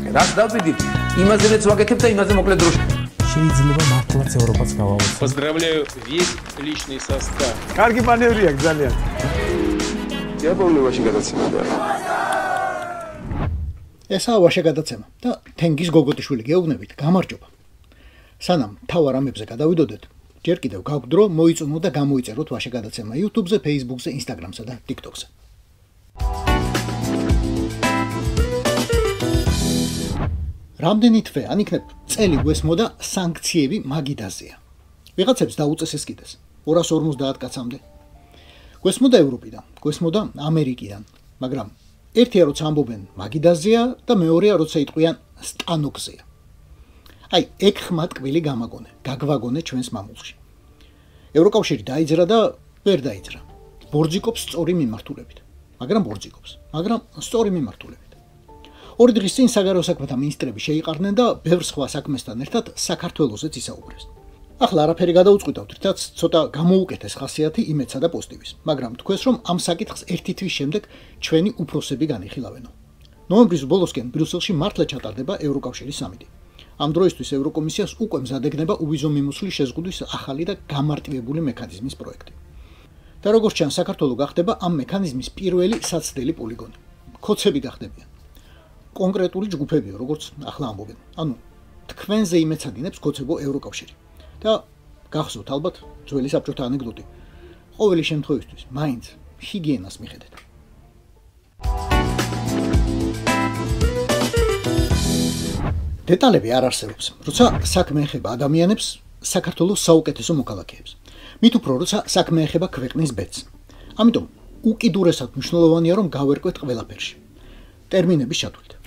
ვაკეთებ. რაც დავიდით, იმაზეც ვაკეთებ და იმაზე მოკლედ დროში. შეიძლება მართლაც ევროპაც გავავოცოთ. Поздравляю весь личный состав. კარგი მანევრია ძალიან. იაპონიაში გადაცემა და ესაა ვაშე გადაცემა და თენგის გოგოტიშვილი გეუბნებით, გამარჯობა. სანამ თავარ ამებზე გადავიდოდეთ, ჯერ კიდევ გაგვთ დრო მოიწონოთ და გამოიწეროთ ვაშე გადაცემა YouTube-ზე, Facebook-ზე, Instagram-სა და TikTok-ზე. რამდენი თვე ან იქნებ წელი გვესმოდა სანქციები მაგიდაზეა. ვიღაცებს დაუწესეს კიდეს 250 კაცამდე. გვესმოდა ევროპიდან, გვესმოდა ამერიკიდან, მაგრამ ერთია როცა ამბობენ მაგიდაზეა და მეორეა როცა იტყვიან სტანოკზეა. აი, ეგ ხმა ტკბილი გამაგონე, გაგვაგონე ჩვენს მამულში. ევროკავშირი დაიძრა და ვერ დაიძრა. ბორძიკობს სწორი მიმართულებით, მაგრამ ბორძიკობს, მაგრამ სწორი მიმართულებით. ორი დღის წინ საგარეო საქმეთა მინისტრები შეიყარნენ და ბევრ სხვა საქმესთან ერთად საქართველოსეც ისაუბრეს. ახლა არაფერი გადაუწყვიტავთ, რითაც ცოტა გამოუკეთეს ხასიათი იმეცსა და პოზიტივის, მაგრამ თქვენს რომ ამ საკითხს ერთი თვის შემდეგ ჩვენი უფროსები განიხილავენო. ნოემბრის ბოლოსკენ ბრიუსელში მართლა ჩატარდება ევროკავშირის სამიტი. ამ დროისთვის ევროკომისიას უკვე მზადეგნება უვიზო მიმოსვლის შეზღუდვის ახალი და გამარტივებული მექანიზმის პროექტი. და როგორც ჩანს, საქართველო გახდება ამ მექანიზმის პირველი საცდელი პოლიგონი. ქოცები გახდებიან. კონკრეტული ჯგუფებია, როგორც ახლა ამბობენ. ანუ თქვენზე იმეცადინებს ქოცებო ევროკავშირი. და გახსოვთ ალბათ ძველი საბჭოთა ანეკდოტი. ყოველი შემთხვევისთვის მაინც ჰიგიენას მიხედეთ. დეტალები არ არსებობს, როცა საქმე ეხება ადამიანებს, საქართველოს საუკეთესო მოქალაქეებს. მით უფრო როცა საქმე ეხება ქვეყნის ბედს. ამიტომ უკიდურესად მნიშვნელოვანია რომ გავერკვეთ ყველაფერში. ტერმინების ჩათვლით.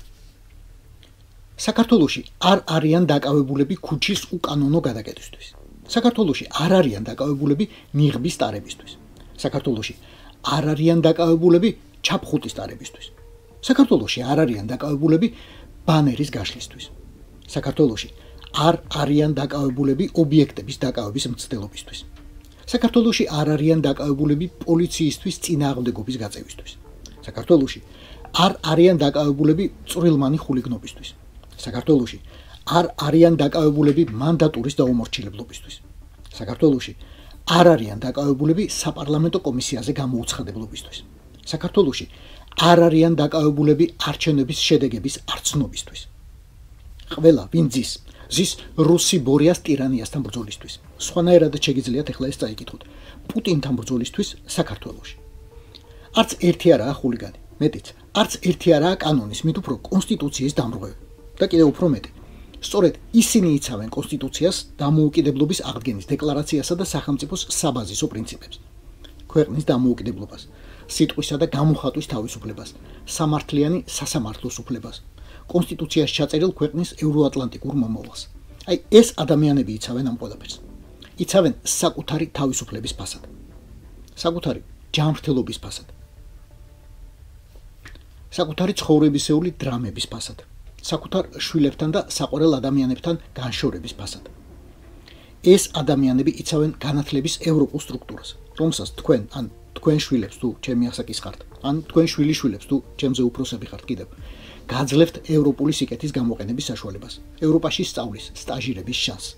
საქართველოში არ არიან დაკავებულები ქუჩის უკანონო გადაკეთებისთვის. საქართველოში არ არიან დაკავებულები ნიღბის ტარებისთვის. საქართველოში არ არიან დაკავებულები ჩაფხუტის ტარებისთვის. საქართველოში არ არიან დაკავებულები ბანერის გაშლისთვის. საქართველოში არ არიან დაკავებულები ობიექტების დაკავების მცდელობისთვის. საქართველოში არ არიან დაკავებულები პოლიციისთვის წინააღმდეგობის გაწევისთვის. საქართველოში არ არიან დაკავებულები წვრილმანი ხულიგნობისთვის. საქართველოში არ არიან დაკავებულები მანდატურის დაუმორჩილებლობისთვის. საქართველოში არ არიან დაკავებულები საპარლამენტო კომისიაზე გამოუცხადებლობისთვის. საქართველოში არ არიან დაკავებულები არჩევნების შედეგების არცნობისთვის. ყველა ვინ ზის რუსი ბორიას ტირანიასთან ბრძოლისთვის. სხვანაირად შეგიძლიათ ახლა ეს წაიკითხოთ. პუტინთან ბრძოლისთვის საქართველოში. არც ერთი არაა ხულიგანი, მეტიც, არც ერთი არაა კანონის, მით უფრო კონსტიტუციის დამრღვევი. და კიდევ უფრო მეტი. სწორედ ისინი იცავენ კონსტიტუციას, დამოუკიდებლობის აღდგენის დეკლარაციასა და სახელმწიფოს საბაზისო პრინციპებს. ქვეყნის დამოუკიდებლობას, სიტყვისა და გამოხატვის თავისუფლებას, სამართლიანი სასამართლოს უფლებას, კონსტიტუციაში ჩაწერილ ქვეყნის ევროატლანტიკურ მომავალს. აი ეს ადამიანები იცავენ ამ ყველაფერს. იცავენ საკუთარი თავისუფლების ფასად. საკუთარი ჯანმრთელობის ფასად. საკუთარი ცხოვრებისეული დრამების ფასად. საკუთარ შვილებთან და საყვარელ ადამიანებთან განშორების ფასად. ეს ადამიანები იცავენ განათლების ევროპულ სტრუქტურას, რომელსაც თქვენ ან თქვენ შვილებს თუ ჩემი ასაკის ხართ, ან თქვენ შვილიშვილებს თუ ჩემზე უფროსები ხართ კიდევ, გაძლევთ ევროპული სიკეთის გამოყენების საშუალებას, ევროპაში სწავლის, სტაჟირების შანსს.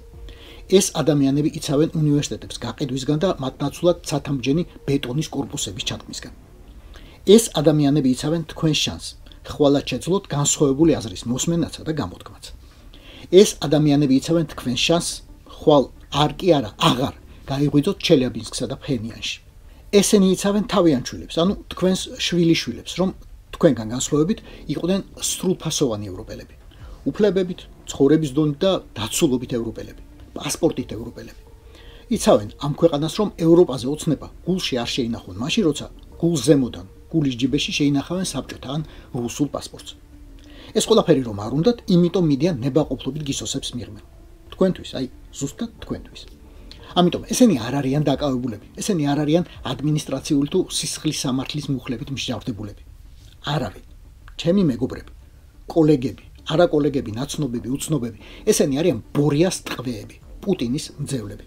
ეს ადამიანები იცავენ უნივერსიტეტებს გაყიდვისგან და მათ ნაცვლად ცათამბჯენი ბეტონის კორპუსების ჩატქმისგან. ეს ადამიანები იცავენ თქვენს შანსს. ხვალად შეძლოთ განსხვავებული აზრის მოსმენაცა და გამოთქმაც. ეს ადამიანები იცავენ თქვენს შანსს, ხვალ არ კი არა, აღარ გაიღვიძოთ ჩელიაბინსკსა და ფენიანში. ესენი იცავენ თავიანთ შვილებს, ანუ თქვენს შვილიშვილებს, რომ თქვენგან განსხვავებით იყვნენ სრულფასოვანი ევროპელები. უფლებებით, ცხოვრების დონით და დაცულობით ევროპელები, პასპორტით ევროპელები. იცავენ ამ ქვეყანას, რომ ევროპაზე ოცნება გულში არ შეინახონ მაშინ, როცა გულს ზემოდან გულის ჯიბეში შეინახავენ საბჭოთა ან რუსულ პასპორტს. ეს ყველაფერი რომ არ უნდათ, იმიტომ მიდიან ნებაყოფლობით გისოსებს მიღმენ. თქვენთვის, აი, ზუსტად თქვენთვის. ამიტომ ესენი არ არიან დაკავებულები, ესენი არ არიან ადმინისტრაციული თუ სისხლის სამართლის მუხლებით მსჯავრდებულები. არავინ, ჩემი მეგობრები, კოლეგები, არა კოლეგები, ნაცნობები, უცნობები, ესენი არიან ბორიას ტყვეები, პუტინის მძევლები.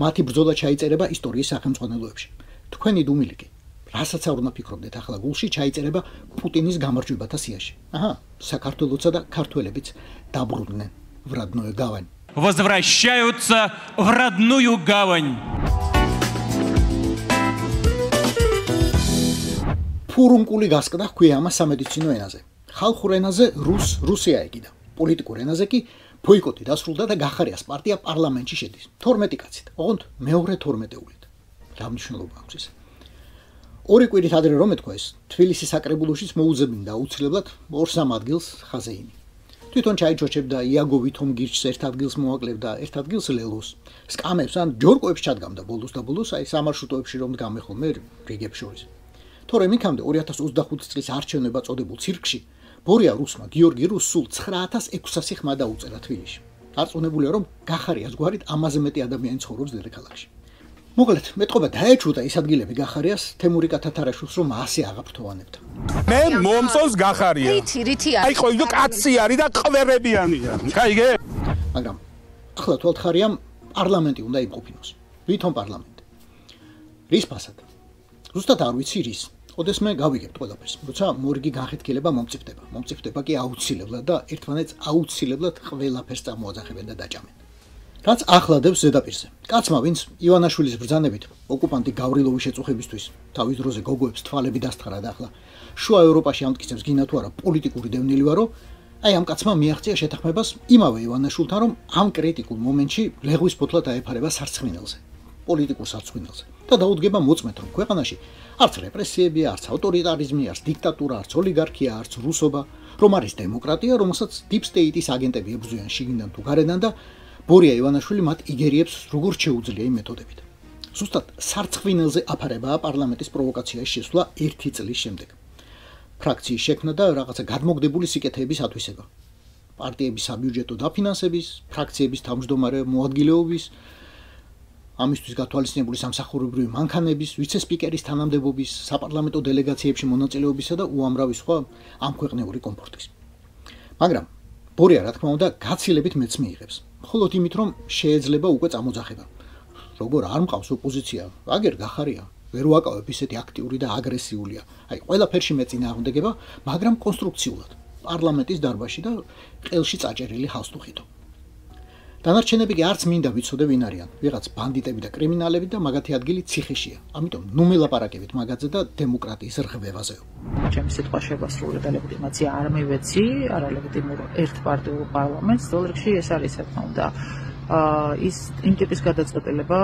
მათი ბრძოლა ჩაიწერება ისტორიის სახელმძღვანელოებში. თქვენი დუმილი კი რასაც არ უნდა ფიქრობდეთ, ახლა გულში ჩაიწერება პუტინის გამარჯვებათა სიაში. აჰა, საქართველოსა და ქართველებიც დაბრუნდნენ в родную гавань. Возвращаются в родную гавань. ფურუნკული გასკდა ჰქვია ამას სამედიცინო ენაზე. ხალხურ ენაზე რუსია ეკიდა. პოლიტიკურ ენაზე კი ბოიკოტი დასრულდა და გახარიას პარტია პარლამენტში შედის. 12 კაცით, ოღონდ მეორე 12-ულით. რა მნიშვნელობა აქვს ეს? ორი კვირით ადრე რომ ეთქვა ეს, თბილისის საკრებულოშიც მოუძებნიდა აუცილებლად 2-3 ადგილს ხაზეინი. თვითონ ჩაიჩოჩებდა იაგო ვითომ გირჩს ერთ ადგილს მოაკლებდა, ერთ ადგილს ლელოს. სკამებს ან ჯორკოებს ჩადგამდა ბოლოს და ბოლოს აი სამარშრუტოებში რომ დგამე ხოლმე რიგებს შორის. თორემ იქამდე 2025 წლის არჩევნება წოდებულ ცირკში ბორია რუსმა გიორგი რუსს სულ 9600 ხმა დაუწერა თბილისში. დარწმუნებულია რომ გახარიას გვარით ამაზე მეტი ადამიანი ცხოვრობს დედაქალაქში. მოკლედ, მეტყობა დაეჩუდა ის ადგილები გახარიას თემურიკა თათარაშვილს რომ ასე აღაფრთოვანებდა. მე მომწონს გახარია. რითი აი ხო კაცი არის და ყვერებიანია. გაიგე? მაგრამ ახლა თვალთხარიამ პარლამენტი უნდა იმყოფინოს. ვითომ პარლამენტი? რის ფასად? ზუსტად არ ვიცი რის. ოდესმე გავიგებთ ყველაფერს. როცა მორგი განხეთქილება მომწიფდება. მომწიფდება კი აუცილებლად და ერთმანეთს აუცილებლად ყველაფერს წამოაძახებენ და დაჭამენ. რაც ახლადებს ზედაპირზე. კაცმა, ვინც ივანაშვილის ბრძანებით ოკუპანტი გავრილოვის შეწუხებისთვის თავის დროზე გოგოებს თვალები დასთხარა და ახლა შუა ევროპაში ამტკიცებს გინა თუ არა პოლიტიკური დევნილი ვარო, აი ამ კაცმა მიაღწია შეთანხმებას იმავე ივანაშვილთან, რომ ამ კრიტიკულ მომენტში ლეღვის ფოთლა დაეფარება სარცხინელზე, პოლიტიკურ სარცხინელზე და დაუდგება მოწმეთ, რომ ქვეყანაში არც რეპრესიები, არც ავტორიტარიზმი, არც დიქტატურა, არც ოლიგარქია, არც რუსობა, რომ არის დემოკრატია, რომელსაც deep state-ის აგენტები ებრძვიან შიგნიდან თუ გარედან და ბორია ივანაშვილი მათ იგერიებს როგორც შეუძლია იმ მეთოდებით. ზუსტად სარცხინელზე აფარებაა პარლამენტის პროვოკაციაში შესვლა 1 წლის შემდეგ. ფრაქციის შექმნა და რაღაცა გადმოგდებული სიკეთეების ათვისება. პარტიების საბიუჯეტო დაფინანსების, ფრაქციების თავმჯდომარე მოადგილეობის, ამისთვის გათვალისწინებული სამსახურებრივი მანქანების, ვიცე-სპიკერის თანამდებობის, საპარლამენტო დელეგაციებში მონაწილეობისა და უამრავი სხვა ამქვეყნიური კომფორტის. მაგრამ ბორია რა თქმა უნდა გაცილებით მეც მიიღებს. მხოლოდ იმით რომ შეიძლება უკვე წამოძახება. როგორ არ მყავს ოპოზიცია, აგერ გახარია, ვერ ვაკავებ ისეთი აქტიური და აგრესიულია. აი ყველაფერში მეწინააღმდეგება, მაგრამ კონსტრუქციულად. პარლამენტის დარბაზში და ყელში წაჭერილი ჰალსტუხითო. დანარჩენები კი არც მინდა ვიცოდე ვინ არიან. ვიღაც ბანდიტები და კრიმინალები და მაგათი ადგილი ციხეშია. ამიტომ ნუ მელაპარაკებით მაგაზე და დემოკრატიის რღვევაზე. ჩემი სიტყვა შეგვასრულა და ლეგიტიმაცია არ მივეცი, არა ლეგიტიმურ ერთპარტიულ პარლამენტს, ძველ რიგში ეს არის რა თქმა უნდა ის იმ ტიპის გადაწყვეტილება,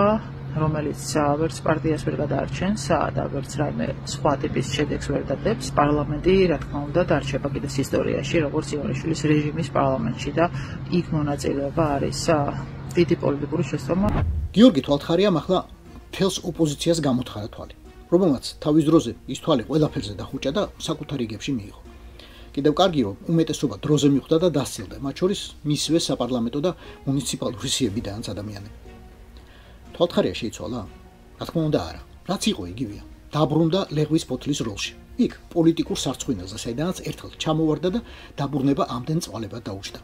რომელიც ვერც პარტიას ვერ გადაარჩენს და ვერც რაიმე სხვა ტიპის შედეგს ვერ დადებს. პარლამენტი რა თქმა უნდა დარჩება კიდეც ისტორიაში, როგორც ივანიშვილის რეჟიმის პარლამენტში და იქ მონაწილეობა არის დიდი პოლიტიკური შესწორმა. გიორგი თვალთხარიამ ახლა თელს ოპოზიციას გამოთხარა თვალი, რომელმაც თავის დროზე ის თვალი ყველაფერზე დახუჭა და საკუთარ რიგებში მიიღო. კიდევ კარგი რომ უმეტესობა დროზე მიხვდა და დასცილდა, მათ შორის მისვე საპარლამენტო და მუნიციპალური სიებიდანაც ადამიანები. თვალთხარია შეიცვალა? რა თქმა უნდა არა. რაც იყო იგივეა. დაბრუნდა ლეღვის ფოთლის როლში. იქ პოლიტიკურ სარცხინელზე, საიდანაც ერთხელ ჩამოვარდა და დაბრუნება ამდენ წვალებად დაუჭდა.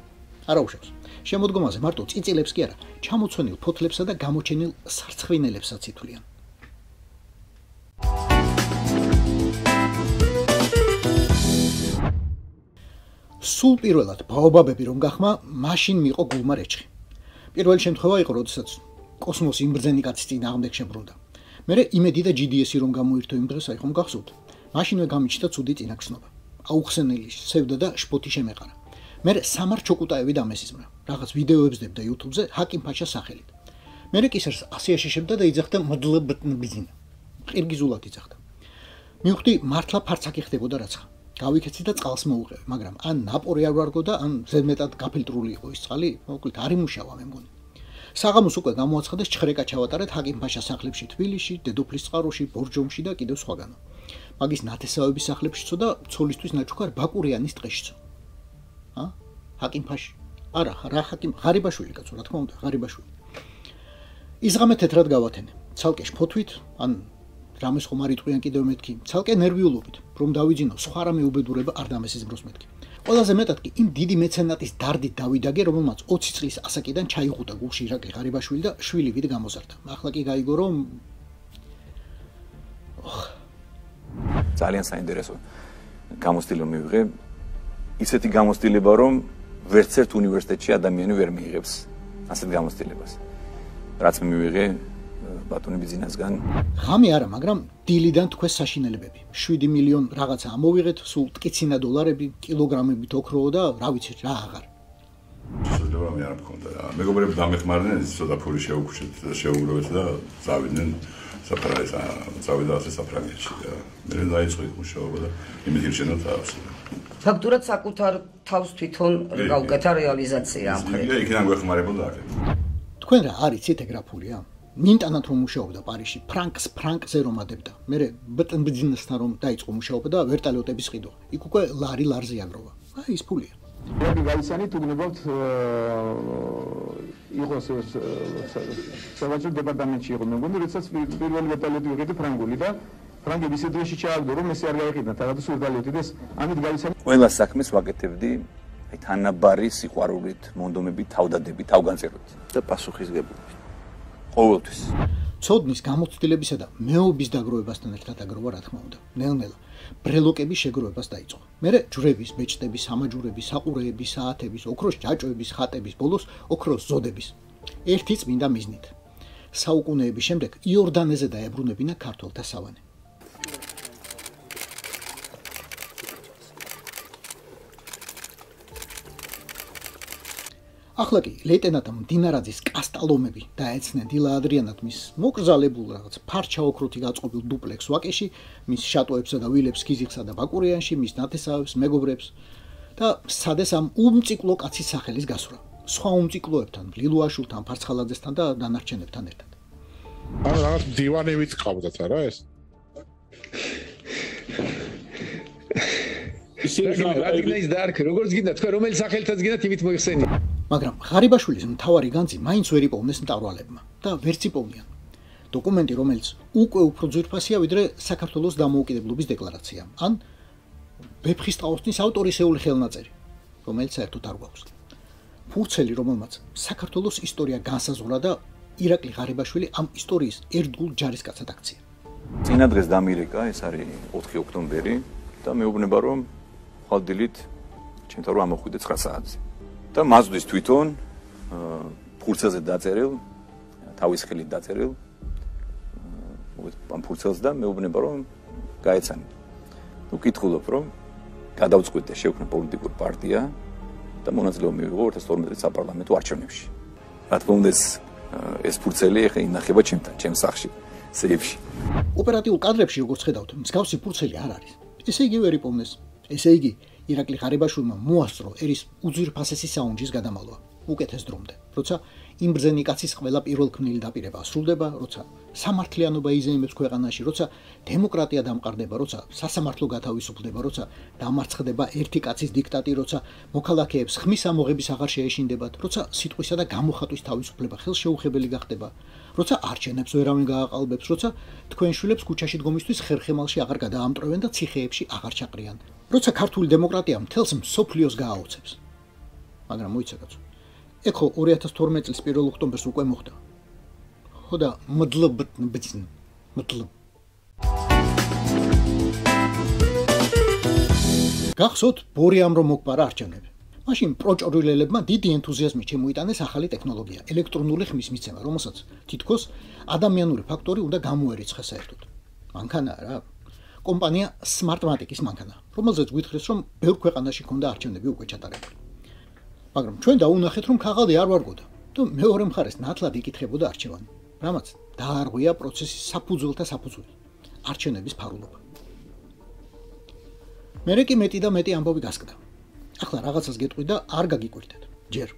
არა უშავს. შემოდგომაზე მარტო წიწილებს კი არა, ჩამოცვენილ ფოთლებსა და გამოჩენილ სარცხინელებსაც ითვლიან. სულ პირველად ბაობაბები რომ გახმა, მაშინ მიიღო გულმა რეჩხი. პირველი შემთხვევა იყო, როდესაც კოსმოსი იმბრძენი კაცის წინააღმდეგ შებრუნდა. მერე იმედი და GDS-ი რომ გამოირთო იმ დღეს, აი ხომ გახსოვთ? მაშინვე გამიჩნდა ცუდი წინაქსნობა. აუხსენელი სევდა და შპოთი შემეყარა. მერე სამარ ჩოკუტაევი დამესიზმრა. რაღაც ვიდეოებს დებდა YouTube-ზე ჰაკიმ-ფაშას სახელით. მერე კისერს ასიაში შეებდა და იძახდა მოდლბტნბიზინა. ყირგიზულად იძახდა. მივხვდი მართლა ფარცაკი ხდებოდა რაცხა. გავიქეცი და წყალს მოუყევი, მაგრამ ან ნაპორი არ ვარგო და ან ზედმეტად გაფილტრული იყო ის წყალი, მოკლედ არ იმუშავა მე მგონი. საღამოს უკვე გამოაცხადეს ჩხრეკა ჩავატარეთ ჰაკიმ-ფაშას სახლებში თბილისში, დედოფლის წყაროში, ბორჯომში და კიდევ სხვაგანო. მაგის ნათესავების სახლებშიცო და ცოლისთვის ნაჩუქარ ბაკურიანის ტყეშიცო. ჰაკიმ-ფაში? არა, რა ჰაკიმ, ღარიბაშვილი კაცო, რა თქმა უნდა, ღარიბაშვილი. იზღამე თეთრად გავათენე. ცალკე შფოთვით, ან რამეს ხომ არ იტყვიან კიდევ მეთქი, ცალკე ნერვიულობით, რომ დავიძინო სხვა რამე უბედურება არ დამესიზმროს მეთქი. ყველაზე მეტად კი იმ დიდი მეცენატის დარდით დავიდაგე, რომელმაც 20 წლის ასაკიდან ჩაიღუტა გულში ირაკლი ღარიბაშვილი და შვილი ვით გამოზარდა. ახლა კი გაიგო, რომ ძალიან საინტერესო გამოცდილება მივიღე. ისეთი გამოცდილება, რომ ვერც ერთ უნივერსიტეტში ადამიანი ვერ მიიღებს ასეთ გამოცდილებას. რაც მივიღე ბატონი ბიზნესგან. ღამე არა, მაგრამ დილიდან თქვენ საშინელებები. 7 მილიონ რაღაცა ამოვიღეთ, სულ ტკიცინა დოლარები, კილოგრამებით ოქრო და რა ვიცი რა აღარ. შეიძლება მე არ მქონდა რა. მეგობრები დამეხმარნენ, ცოტა ფული შეუგროვეთ და წავიდნენ წავიდა ასე საფრანგეთში და მე დაიწყო იქ მუშაობა და იმით ირჩენო თავს. ფაქტურად საკუთარ თავს თვითონ გავუკეთა რეალიზაცია ამ ხერხი. იქიდან გვეხმარებოდა აქ. თქვენ რა არიცით ეგრაფულია? ნინტანად რომ მუშაობდა პარიზში, ფრანკზე რომ ადებდა. მე ბიზნესთან რომ დაიწყო მუშაობა და ვერტალიოტების ყიდვა. იქ უკვე ლარი ლარზე აგროვა. აი ის ფულია. მე გაიცანით უგნებავთ იყოს სავაჭრო დეპარტამენტში იყო მე მგონი როდესაც პირველი ვერტალიოტი ვიყიდი ფრანგული და ფრანგები ისე დროში ჩააგდო რომ ესე არ გაიყიდა თაღადას ვერტალიოტი და ამით გაიცანით ყველა საქმეს ვაკეთებდი აი თანაბარი სიყვარულით, მონდომებით, თავდადებით, თავგანწირვით და პასუხისგებლობით. ყოველთვის. ცოდნის გამოცდილებისა და მეობის დაგროვებასთან ერთად აგროვა რა თქმა უნდა. ნელ-ნელა ბრელოკების შეგროვებას დაიწყო. მერე ჯვრების, ბეჭდების, სამაჯურების, საყურეების, საათების, ოქროს ჭაჭვების, ხატების, ბოლოს ოქროს ზოდების. ერთი წმინდა მიზნით. საუკუნეების შემდეგ იორდანეზე დაებრუნებინა ქართველთა სავანე. ახლა კი ლეიტენანტ მდინარაძის კასტალომები დაეცნენ დილა ადრიანად მის მოკრძალებულ რაღაც ფარჩა ოქროთი გაწყობილ დუპლექს ვაკეში, მის შატოებსა და ვილებს ქიზიხსა და ბაკურიანში, მის ნათესავებს, მეგობრებს და სადეს ამ უმციკლო კაცის სახელის გასვრა. სხვა უმციკლოებთან, ლილუაშულთან, ფარცხალაძესთან და დანარჩენებთან ერთად. ანუ რაღაც დივანებით ყავდათ არა ეს? რადგან დაარქე, როგორც გინდა თქვენ რომელი სახელითაც გინდათ იმით მოიხსენიათ. მაგრამ ღარიბაშვილის მთავარი განძი მაინც ვერ იპოვნეს მტარვალებმა და ვერც იპოვნიან. დოკუმენტი, რომელიც უკვე უფრო ძვირფასია ვიდრე საქართველოს დამოუკიდებლობის დეკლარაცია, ან ვეფხისტყაოსნის ავტორისეული ხელნაწერი, რომელიც საერთოდ არ გვაქვს. ფურცელი, რომელმაც საქართველოს ისტორია განსაზღვრა და ირაკლი ღარიბაშვილი ამ ისტორიის ერთგულ ჯარისკაცად აქცია. წინა დღეს დამირეკა, ეს არის 4 ოქტომბერი და მეუბნება რომ ხალდილით ჩემთან რომ ამოხვიდე 9 საათზე. და მაზვდის თვითონ ფურცელზე დაწერილ, თავის ხელით დაწერილ ამ ფურცელს და მეუბნება რომ გაეცანი. ნუ კითხულობ რომ გადავწყვიტე შევქმნი პოლიტიკური პარტია და მონაწილეობა მივიღო 2012 წლის საპარლამენტო არჩევნებში. რა თქმა უნდა ეს ფურცელი ახლა ინახება ჩემთან, ჩემს სახლში, სეიფში. ოპერატიულ კადრებში როგორც ხედავთ, მსგავსი ფურცელი არ არის. ესე იგი ვერ იპოვნეს. ესე იგი ირაკლი ღარიბაშვილმა მოასწრო ერის უძვირფასესი საუნჯის გადამალვა უკეთეს დრომდე, როცა იმ ბრძენი კაცის ყველა პირველქმნილი დაპირება ასრულდება, როცა სამართლიანობა იზეიმებს ქვეყანაში, როცა დემოკრატია დამყარდება, როცა სასამართლო გათავისუფლდება, როცა დამარცხდება ერთი კაცის დიქტატი, როცა მოქალაქეებს ხმის ამოღების აღარ შეეშინდებათ, როცა სიტყვისა და გამოხატვის თავისუფლება ხელშეუხებელი გახდება, როცა არჩევნებს ვერავინ გააყალბებს, როცა თქვენ შვილებს ქუჩაში დგომისთვის ხერხემალში აღარ გადაამტვრევენ და ციხეებში აღარ ჩაყრიან, როცა ქართული დემოკრატია მთელს მსოფლიოს გააოცებს. მაგრამ მოიცა კაცო, ეხო 2012 წლის 1 ოქტომბერს უკვე მოხდა. ხო და მადლობ. გახსოვთ ბორიამ რომ მოგპარა არჩევნები. მაშინ პროჭრილელებმა დიდი ენთუზიაზმით შემოიტანეს ახალი ტექნოლოგია, ელექტრონული ხმის მიცემა, რომელსაც თითქოს ადამიანური ფაქტორი უნდა გამოერიცხეს საერთოდ. მანქანა რა. კომპანია Smartmatic-ის მანქანა, რომელზეც გვითხრეს რომ ბევრ ქვეყანაში ქონდა არჩევნები უკვე ჩატარებული. მაგრამ ჩვენ დაუნახეთ რომ ქაღალდი არ ვარგოდა და მეორე მხარეს ნათლად იკითხებოდა არჩევანი, რამაც დაარღვია პროცესის საფუძველთა საფუძველი, არჩევნების ფარულობა. მერე კი მეტი და მეტი ამბავი გასკდა. ახლა რაღაცას გეტყვი და არ გაგიკვირდეთ. ჯერ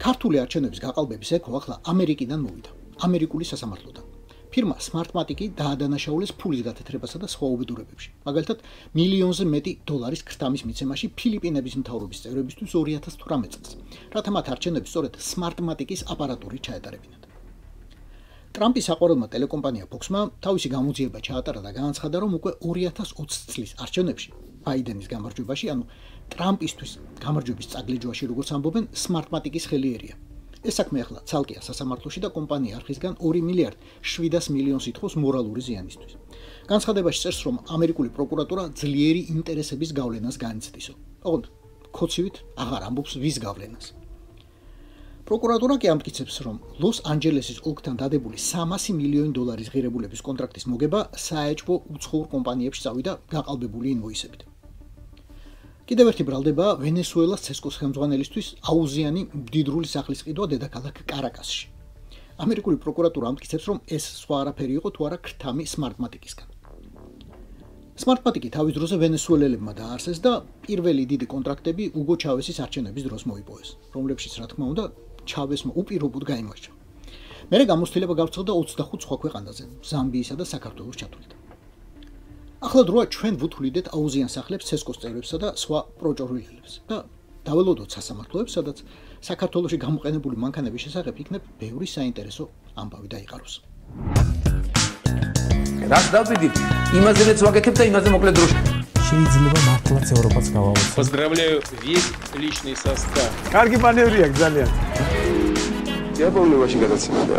ქართული არჩევნების გაყალბების ეკო ახლა ამერიკიდან მოვიდა, ამერიკული სასამართლოდან. ფირმა Smartmatic-ი დაადანაშაულეს ფულის გათეთრებასა და სხვა უბედურებებში. მაგალითად, $1,000,000-ზე მეტი დოლარის ქრთამის მიცემაში ფილიპინების მთავრობის წევრებისთვის 2018 წელს, რათა მათ არჩევნები სწორედ Smartmatic-ის აპარატურით ჩაეტარებინათ. ტრამპის საყვარელმა ტელეკომპანია Fox-მა თავისი გამოძიება ჩაატარა და განაცხადა, რომ უკვე 2020 წლის არჩევნებში ბაიდენის გამარჯვებაში, ანუ ტრამპისთვის გამარჯვების წაგლიჯვაში, როგორც ამბობენ, Smartmatic-ის ხელი ერია. ეს საქმე ახლა ცალკეა სასამართლოში და კომპანია არხისგან 2 მილიარდ 700 მილიონს ითხოვს მორალური ზიანისთვის. განცხადებაში წერს, რომ ამერიკული პროკურატურა ძლიერი ინტერესების გავლენას განიცდისო. ოღონდ ქოცივით აღარ ამბობს ვის გავლენას. პროკურატურა კი ამტკიცებს, რომ ლოს-ანჯელესის ოლქთან დადებული 300 მილიონი დოლარის ღირებულების კონტრაქტის მოგება საეჭვო უცხოურ კომპანიებში წავიდა გაყალბებული ინვოისებით. კიდევ ერთი ბრალდება ვენესუელას ცესკოს ხელმძღვანელისთვის აუზიანი მდიდრული სახლის ყიდვა დედაქალაქ კარაკასში. ამერიკული პროკურატურა ამტკიცებს, რომ ეს სხვა არაფერი იყო თუ არა ქრთამი სმარტმატიკისგან. სმარტმატიკი თავის დროზე ვენესუელელებმა დააარსეს და პირველი დიდი კონტრაქტები უგო ჩავესის არჩევნების დროს მოიპოვეს, რომლებშიც რა თქმა უნდა ჩავესმა უპირობოდ გაიმარჯვა. მერე გამოცდილება გავრცელდა 25 სხვა ქვეყანაზე, ზამბიისა და საქართველოს ჩათვლით. ახლა დროა ჩვენ ვუთვლიდეთ აუზიან სახლებს, ცესკოს წევრებსა და სხვა პროჭორვილებს და დაველოდოთ სასამართლოებს, სადაც საქართველოში გამოყენებული მანქანების შესახებ იქნებ ბევრი საინტერესო ამბავი დაიყაროს. რაც დავიდით, იმაზე მეც ვაკეთებ და იმაზე მოკლედ დროში. შეიძლება მართლაც ევროპაც გავაუწყოთ. Поздравляю весь личный состав. კარგი მანევრია ძალიან. დიაბოლოვაში გადაცემდა.